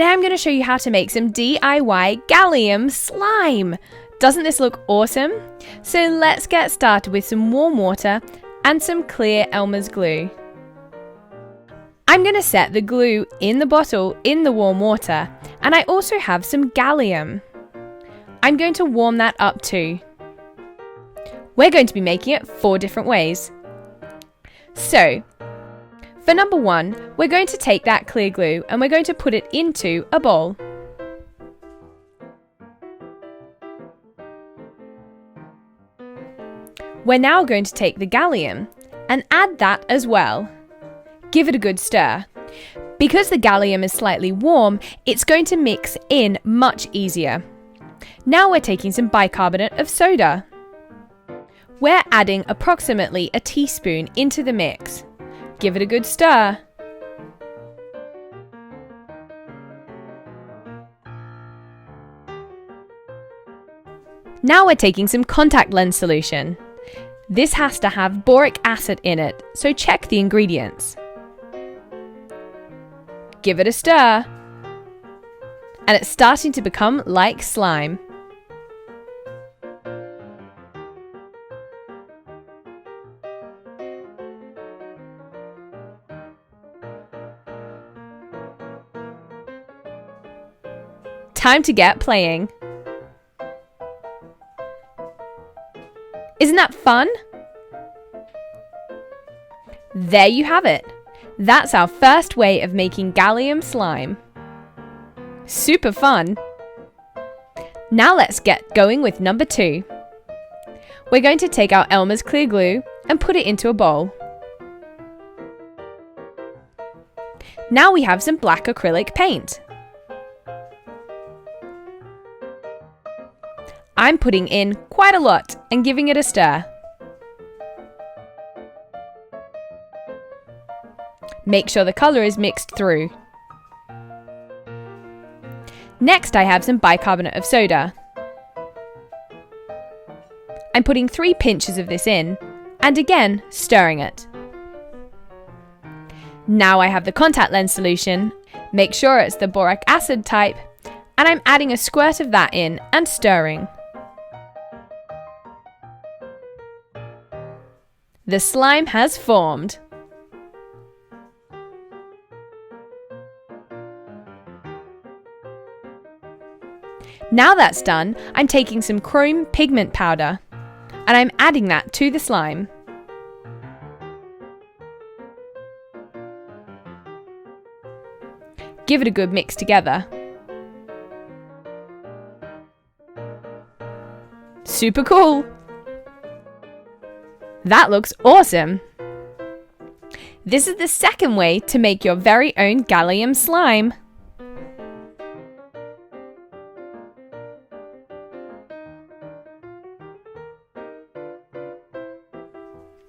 Today I'm going to show you how to make some DIY gallium slime. Doesn't this look awesome? So let's get started with some warm water and some clear Elmer's glue. I'm going to set the glue in the bottle in the warm water, and I also have some gallium. I'm going to warm that up too. We're going to be making it 4 different ways. So, for number 1, we're going to take that clear glue and we're going to put it into a bowl. We're now going to take the gallium and add that as well. Give it a good stir. Because the gallium is slightly warm, it's going to mix in much easier. Now we're taking some bicarbonate of soda. We're adding approximately a teaspoon into the mix. Give it a good stir. Now we're taking some contact lens solution. This has to have boric acid in it, so check the ingredients. Give it a stir. And it's starting to become like slime. Time to get playing. Isn't that fun? There you have it. That's our first way of making gallium slime. Super fun. Now let's get going with number 2. We're going to take our Elmer's clear glue and put it into a bowl. Now we have some black acrylic paint. I'm putting in quite a lot and giving it a stir. Make sure the colour is mixed through. Next I have some bicarbonate of soda. I'm putting 3 pinches of this in and again stirring it. Now I have the contact lens solution. Make sure it's the boric acid type, and I'm adding a squirt of that in and stirring. The slime has formed. Now that's done, I'm taking some chrome pigment powder and I'm adding that to the slime. Give it a good mix together. Super cool! That looks awesome! This is the second way to make your very own gallium slime.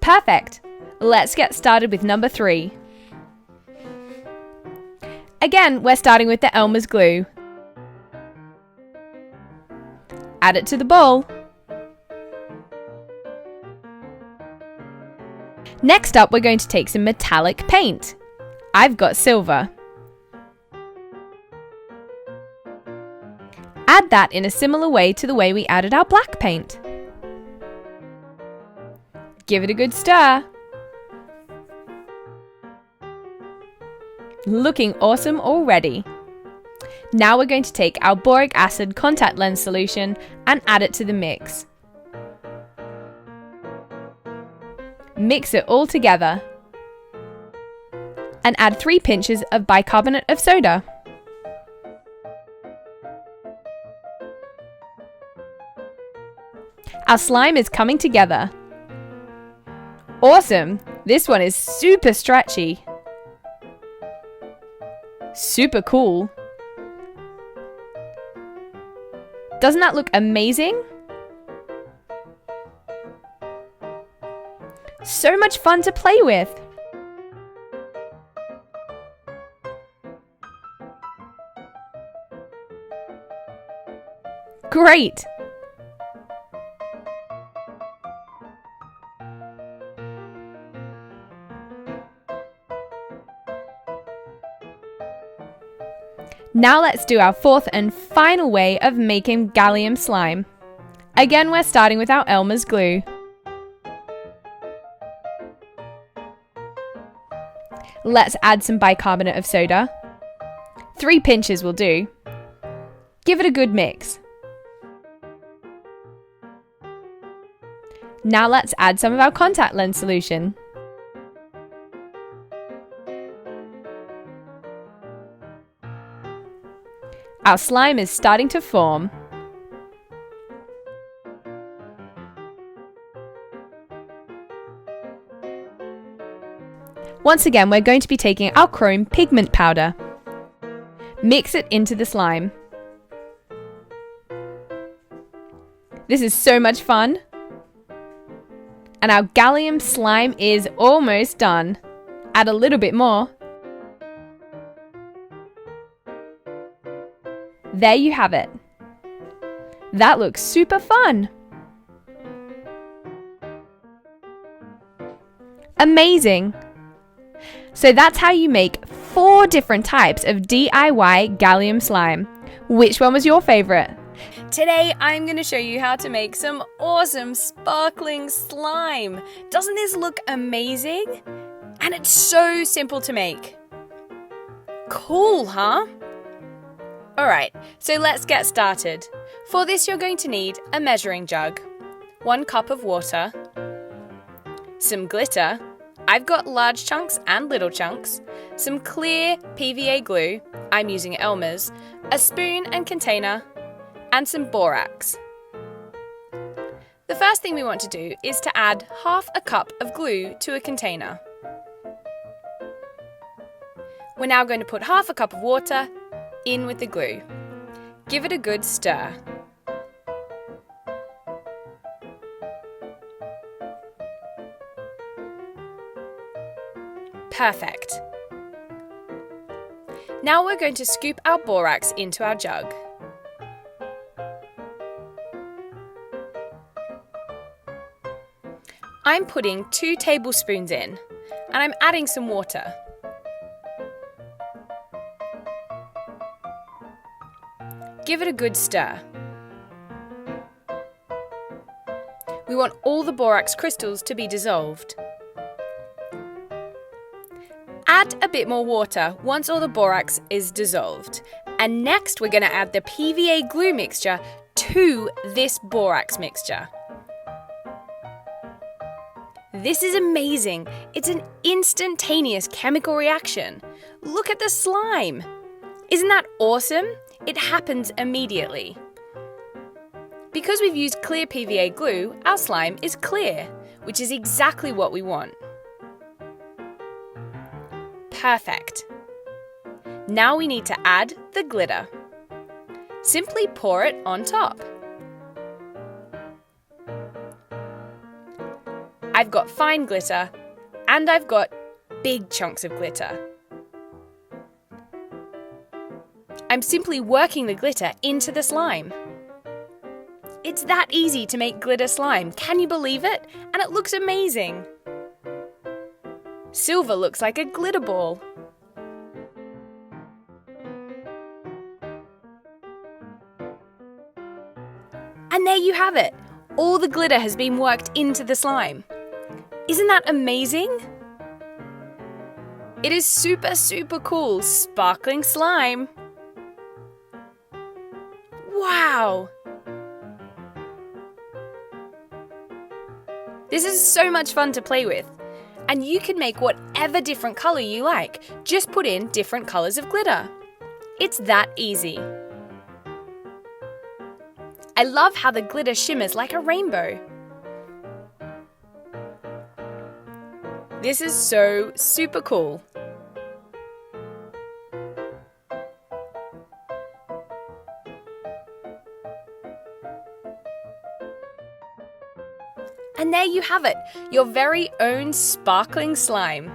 Perfect! Let's get started with number 3. Again, we're starting with the Elmer's glue. Add it to the bowl. Next up, we're going to take some metallic paint. I've got silver. Add that in a similar way to the way we added our black paint. Give it a good stir. Looking awesome already. Now we're going to take our boric acid contact lens solution and add it to the mix. Mix it all together and add 3 pinches of bicarbonate of soda. Our slime is coming together. Awesome! This one is super stretchy. Super cool. Doesn't that look amazing? So much fun to play with! Great! Now let's do our fourth and final way of making gallium slime. Again, we're starting with our Elmer's glue. Let's add some bicarbonate of soda. 3 pinches will do. Give it a good mix. Now let's add some of our contact lens solution. Our slime is starting to form. Once again, we're going to be taking our chrome pigment powder. Mix it into the slime. This is so much fun. And our gallium slime is almost done. Add a little bit more. There you have it. That looks super fun. Amazing. So that's how you make 4 different types of DIY gallium slime. Which one was your favorite? Today I'm going to show you how to make some awesome sparkling slime. Doesn't this look amazing? And it's so simple to make. Cool, huh? Alright, so let's get started. For this you're going to need a measuring jug, 1 cup of water, some glitter. I've got large chunks and little chunks, some clear PVA glue, I'm using Elmer's, a spoon and container, and some borax. The first thing we want to do is to add half a cup of glue to a container. We're now going to put half a cup of water in with the glue. Give it a good stir. Perfect. Now we're going to scoop our borax into our jug. I'm putting 2 tablespoons in, and I'm adding some water. Give it a good stir. We want all the borax crystals to be dissolved. Add a bit more water once all the borax is dissolved. And next we're going to add the PVA glue mixture to this borax mixture. This is amazing. It's an instantaneous chemical reaction. Look at the slime. Isn't that awesome? It happens immediately. Because we've used clear PVA glue, our slime is clear, which is exactly what we want. Perfect. Now we need to add the glitter. Simply pour it on top. I've got fine glitter and I've got big chunks of glitter. I'm simply working the glitter into the slime. It's that easy to make glitter slime, can you believe it? And it looks amazing. Silver looks like a glitter ball. And there you have it. All the glitter has been worked into the slime. Isn't that amazing? It is super, super cool. Sparkling slime. Wow! This is so much fun to play with. And you can make whatever different colour you like. Just put in different colours of glitter. It's that easy. I love how the glitter shimmers like a rainbow. This is so super cool. And there you have it, your very own sparkling slime.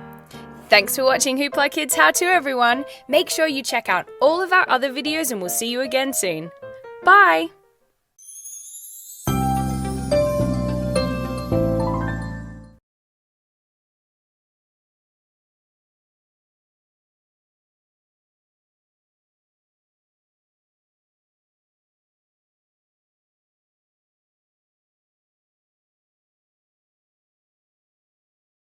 Thanks for watching HooplaKidz How To, everyone. Make sure you check out all of our other videos and we'll see you again soon. Bye!